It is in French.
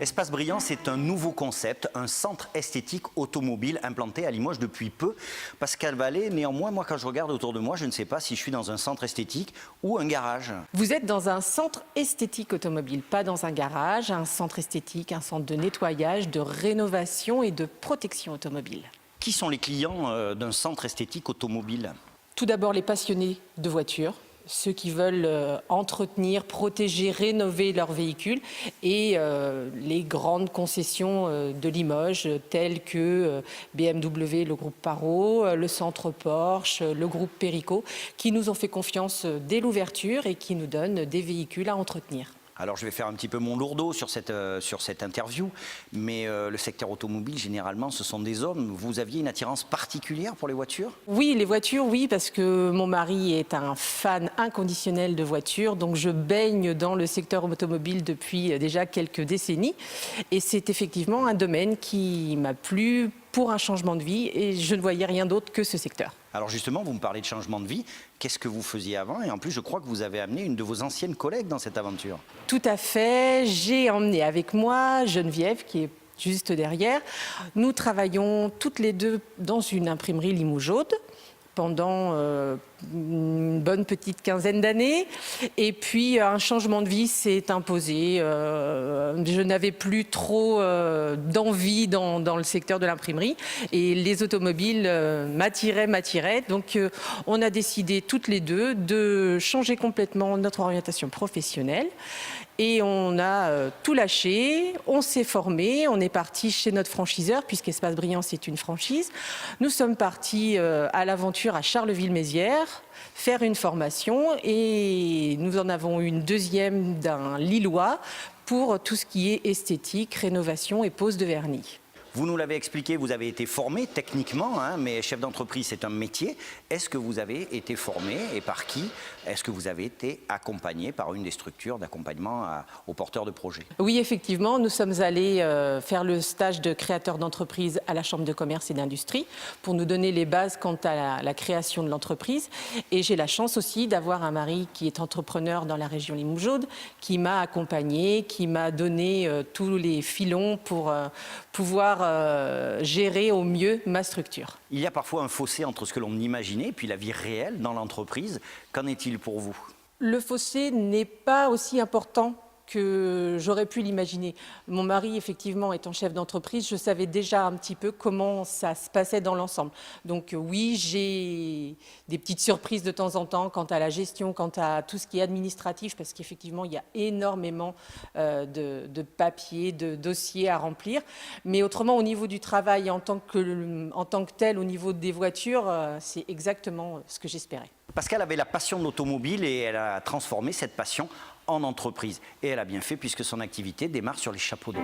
Espace Brillant, c'est un nouveau concept, un centre esthétique automobile implanté à Limoges depuis peu. Pascal Vallée, néanmoins, moi, quand je regarde autour de moi, je ne sais pas si je suis dans un centre esthétique ou un garage. Vous êtes dans un centre esthétique automobile, pas dans un garage, un centre esthétique, un centre de nettoyage, de rénovation et de protection automobile. Qui sont les clients d'un centre esthétique automobile? Tout d'abord les passionnés de voitures, ceux qui veulent entretenir, protéger, rénover leur véhicule et les grandes concessions de Limoges telles que BMW, le groupe Paro, le centre Porsche, le groupe Perico qui nous ont fait confiance dès l'ouverture et qui nous donnent des véhicules à entretenir. Alors je vais faire un petit peu mon lourdeau sur cette interview, mais le secteur automobile, généralement, ce sont des hommes. Vous aviez une attirance particulière pour les voitures? Oui, les voitures, oui, parce que mon mari est un fan inconditionnel de voitures, donc je baigne dans le secteur automobile depuis déjà quelques décennies. Et c'est effectivement un domaine qui m'a plu pour un changement de vie et je ne voyais rien d'autre que ce secteur. Alors justement, vous me parlez de changement de vie. Qu'est-ce que vous faisiez avant? Et en plus, je crois que vous avez amené une de vos anciennes collègues dans cette aventure. Tout à fait. J'ai emmené avec moi Geneviève, qui est juste derrière. Nous travaillons toutes les deux dans une imprimerie limougeaude pendant une bonne petite quinzaine d'années. Et puis, un changement de vie s'est imposé. Je n'avais plus trop d'envie dans le secteur de l'imprimerie. Et les automobiles m'attiraient. Donc, on a décidé toutes les deux de changer complètement notre orientation professionnelle. Et on a tout lâché, on s'est formé, on est parti chez notre franchiseur, puisqu'Espace Brillant, c'est une franchise. Nous sommes partis à l'aventure à Charleville-Mézières, faire une formation, et nous en avons une deuxième d'un Lillois pour tout ce qui est esthétique, rénovation et pose de vernis. Vous nous l'avez expliqué, vous avez été formé techniquement, mais chef d'entreprise, c'est un métier. Est-ce que vous avez été formé et par qui? Est-ce que vous avez été accompagné par une des structures d'accompagnement aux porteurs de projets? Oui, effectivement, nous sommes allés faire le stage de créateur d'entreprise à la Chambre de commerce et d'industrie pour nous donner les bases quant à la création de l'entreprise. Et j'ai la chance aussi d'avoir un mari qui est entrepreneur dans la région Limougeaude, qui m'a accompagné, qui m'a donné tous les filons pour pouvoir gérer au mieux ma structure. Il y a parfois un fossé entre ce que l'on imaginait et puis la vie réelle dans l'entreprise. Qu'en est-il pour vous? Le fossé n'est pas aussi important que j'aurais pu l'imaginer. Mon mari, effectivement, étant chef d'entreprise, je savais déjà un petit peu comment ça se passait dans l'ensemble. Donc oui, j'ai des petites surprises de temps en temps quant à la gestion, quant à tout ce qui est administratif, parce qu'effectivement, il y a énormément de papiers, de dossiers à remplir. Mais autrement, au niveau du travail, en tant que tel, au niveau des voitures, c'est exactement ce que j'espérais. Pascal avait la passion de l'automobile et elle a transformé cette passion en entreprise. Et elle a bien fait puisque son activité démarre sur les chapeaux d'eau.